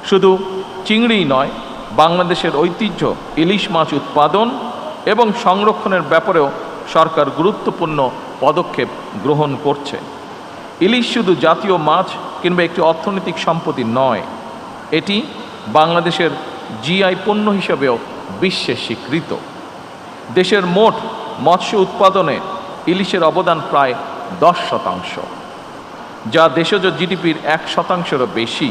শুধু চিংড়িই নয়, বাংলাদেশের ঐতিহ্য ইলিশ মাছ উৎপাদন এবং সংরক্ষণের ব্যাপারেও সরকার গুরুত্বপূর্ণ পদক্ষেপ গ্রহণ করছে। ইলিশ শুধু জাতীয় মাছ কিংবা একটি অর্থনৈতিক সম্পত্তি নয়, এটি বাংলাদেশের জিআই পণ্য হিসেবেও বিশ্বে স্বীকৃত। দেশের মোট মৎস্য উৎপাদনে ইলিশের অবদান প্রায় 10%, যা দেশজ জিডিপির 1%-এরও বেশি।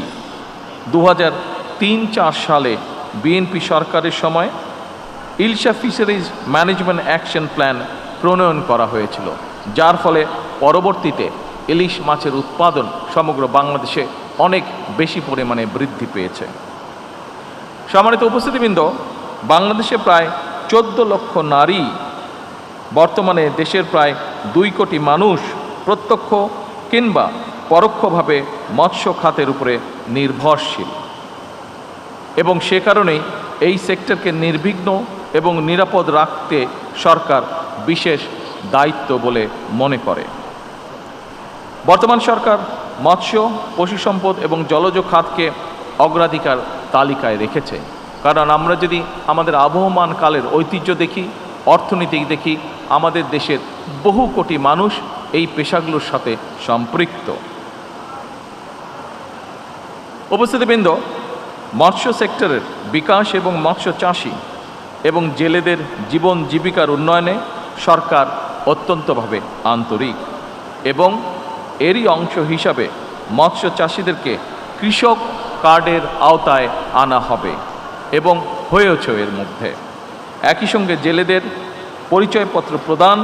2003-04 সালে বিএনপি সরকারের সময় Ilsha fisheries management action plan প্রণয়ন করা হয়েছিল, যার ফলে পরবর্তীতে ইলিশ মাছের উৎপাদন সমগ্র বাংলাদেশে অনেক বেশি পরিমাণে বৃদ্ধি পেয়েছে। সম্মানিত উপস্থিতিবৃন্দ, বাংলাদেশে প্রায় 14 লক্ষ নারী, বর্তমানে দেশের প্রায় 2 কোটি মানুষ প্রত্যক্ষ কিংবা পরোক্ষভাবে মৎস্য খাতের উপরে নির্ভরশীল, এবং সে কারণেই এই সেক্টরকে নির্বিঘ্ন এবং নিরাপদ রাখতে সরকার বিশেষ দায়িত্ব বলে মনে করে। বর্তমান সরকার মৎস্য, পশু সম্পদ এবং জলজ খাতকে অগ্রাধিকার তালিকায় রেখেছে, কারণ আমরা যদি আমাদের আবহমান কালের ঐতিহ্য দেখি, অর্থনীতি দেখি, আমাদের দেশের বহু কোটি মানুষ এই পেশাগুলোর সাথে সম্পৃক্ত। উপস্থিতিবৃন্দ, মৎস্য সেক্টরের বিকাশ এবং মৎস্য চাষি এবং জেলেদের জীবন জীবিকার উন্নয়নে সরকার অত্যন্তভাবে আন্তরিক, এবং এরই অংশ হিসাবে মৎস্য চাষিদেরকে কৃষক কার্ডের আওতায় আনা হবে এবং হয়েছে এর মধ্যে। একই সঙ্গে জেলেদের পরিচয়পত্র প্রদান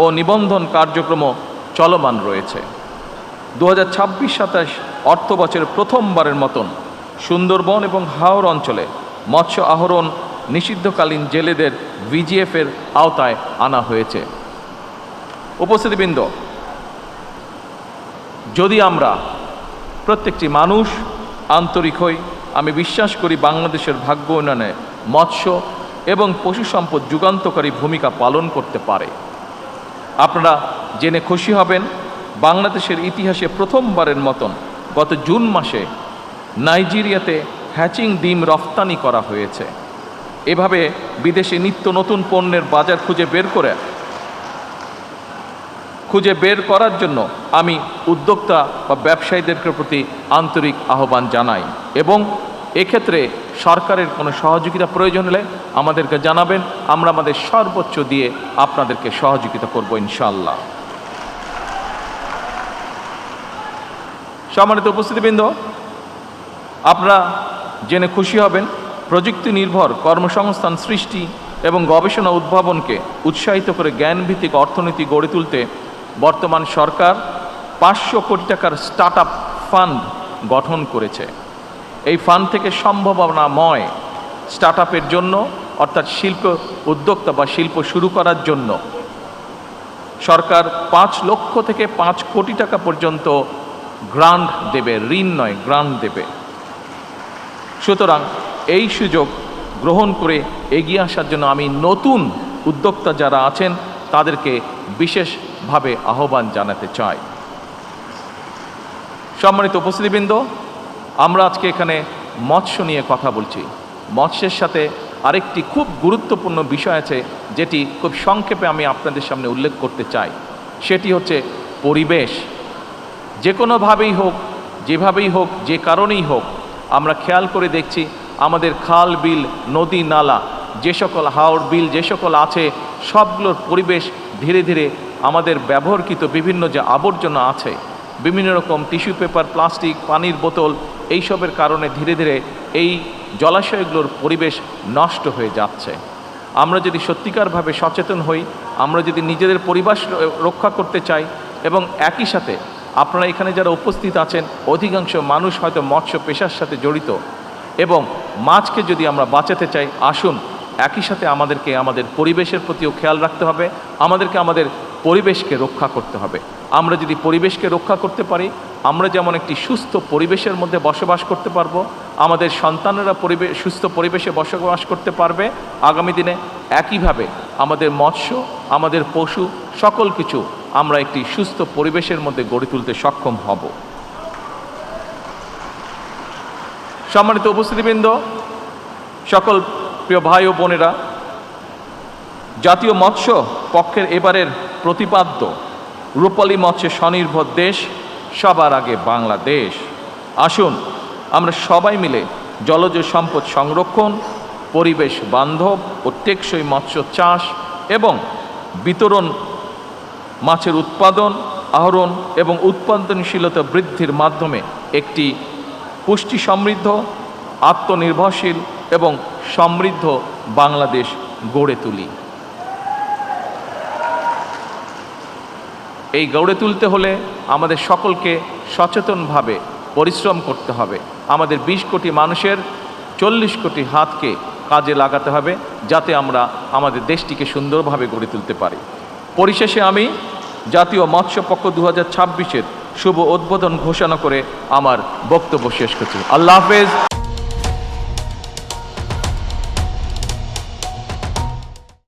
ও নিবন্ধন কার্যক্রমও চলমান রয়েছে। 2026-27 অর্থ বছরে প্রথমবারের মতন সুন্দরবন এবং হাওর অঞ্চলে মৎস্য আহরণ নিষিদ্ধকালীন জেলেদের ভিজিএফের আওতায় আনা হয়েছে। উপস্থিতিবৃন্দ, যদি আমরা প্রত্যেকটি মানুষ আন্তরিক হই, আমি বিশ্বাস করি বাংলাদেশের ভাগ্য উন্নয়নে মৎস্য এবং পশু সম্পদ যুগান্তকারী ভূমিকা পালন করতে পারে। আপনারা জেনে খুশি হবেন, বাংলাদেশের ইতিহাসে প্রথমবারের মতন গত জুন মাসে নাইজেরিয়াতে হ্যাচিং ডিম রফতানি করা হয়েছে। এভাবে বিদেশে নিত্য নতুন পণ্যের বাজার খুঁজে বের করার জন্য আমি উদ্যোক্তা বা ব্যবসায়ীদের প্রতি আন্তরিক আহ্বান জানাই, এবং এক্ষেত্রে সরকারের কোনো সহযোগিতা প্রয়োজন হলে আমাদেরকে জানাবেন, আমরা আমাদের সর্বোচ্চ দিয়ে আপনাদেরকে সহযোগিতা করব ইনশাআল্লাহ। সম্মানিত উপস্থিতিবৃন্দ, আপনারা জেনে খুশি হবেন, প্রযুক্তি নির্ভর কর্মসংস্থান সৃষ্টি এবং গবেষণা উদ্ভাবনকে উৎসাহিত করে জ্ঞানভিত্তিক অর্থনীতি গড়ে তুলতে বর্তমান সরকার 500 কোটি টাকার স্টার্ট আপ ফান্ড গঠন করেছে। এই ফান্ড থেকে সম্ভাবনাময় স্টার্ট আপের জন্য, অর্থাৎ শিল্প উদ্যোক্তা বা শিল্প শুরু করার জন্য সরকার 5 লক্ষ থেকে 5 কোটি টাকা পর্যন্ত গ্রান্ট দেবে, ঋণ নয়, গ্রান্ট দেবে। সুতরাং এই সুযোগ গ্রহণ করে এগিয়ে আসার জন্য আমি নতুন উদ্যোক্তা যারা আছেন তাদেরকে বিশেষভাবে আহ্বান জানাতে চাই। সম্মানিত উপস্থিতিবৃন্দ, আমরা আজকে এখানে মৎস্য নিয়ে কথা বলছি। মৎস্যের সাথে আরেকটি খুব গুরুত্বপূর্ণ বিষয় আছে, যেটি খুব সংক্ষেপে আমি আপনাদের সামনে উল্লেখ করতে চাই। সেটি হচ্ছে পরিবেশ। যে কোনোভাবেই হোক, যেভাবেই হোক, যে কারণেই হোক, আমরা খেয়াল করে দেখছি আমাদের খাল, বিল, নদী, নালা, যে সকল হাওর, বিল যে সকল আছে, সবগুলোর পরিবেশ ধীরে ধীরে আমাদের ব্যবহৃত বিভিন্ন যে আবর্জনা আছে, বিভিন্ন রকম টিস্যু পেপার, প্লাস্টিক, পানির বোতল, এইসবের কারণে ধীরে ধীরে এই জলাশয়গুলোর পরিবেশ নষ্ট হয়ে যাচ্ছে। আমরা যদি সত্যিকারভাবে সচেতন হই, আমরা যদি নিজেদের পরিবেশ রক্ষা করতে চাই, এবং একই সাথে আপনারা এখানে যারা উপস্থিত আছেন অধিকাংশ মানুষ হয়তো মৎস্য পেশার সাথে জড়িত, এবং মাছকে যদি আমরা বাঁচাতে চাই, আসুন একই সাথে আমাদেরকে আমাদের পরিবেশের প্রতিও খেয়াল রাখতে হবে, আমাদেরকে আমাদের পরিবেশকে রক্ষা করতে হবে। আমরা যদি পরিবেশকে রক্ষা করতে পারি, আমরা যেমন একটি সুস্থ পরিবেশের মধ্যে বসবাস করতে পারবো, আমাদের সন্তানেরা সুস্থ পরিবেশে বসবাস করতে পারবে আগামী দিনে। একইভাবে আমাদের মৎস্য, আমাদের পশু, সকল কিছু আমরা একটি সুস্থ পরিবেশের মধ্যে গড়ে তুলতে সক্ষম হব। সম্মানিত উপস্থিতিবৃন্দ, সকল প্রিয় ভাই ও বোনেরা, জাতীয় মৎস্য পক্ষের এবারের প্রতিপাদ্য রূপালী মৎস্যে স্বনির্ভর দেশ, সবার আগে বাংলাদেশ। আসুন আমরা সবাই মিলে জলজ সম্পদ সংরক্ষণ, পরিবেশ বান্ধব ও টেকসই মৎস্য চাষ এবং বিতরণ, মাছের উৎপাদন, আহরণ এবং উৎপাদনশীলতা বৃদ্ধির মাধ্যমে একটি পুষ্টি সমৃদ্ধ, আত্মনির্ভরশীল এবং সমৃদ্ধ বাংলাদেশ গড়ে তুলি। এই গড়ে তুলতে হলে আমাদের সকলকে সচেতনভাবে পরিশ্রম করতে হবে। আমাদের 20 কোটি মানুষের 40 কোটি হাতকে কাজে লাগাতে হবে, যাতে আমরা আমাদের দেশটিকে সুন্দরভাবে গড়ে তুলতে পারি। পরিশেষে আমি জাতীয় মৎস্য পক্ষ 2026-এর শুভ উদ্বোধন ঘোষণা করে আমার বক্তব্য শেষ করছি। আল্লাহ হাফেজ।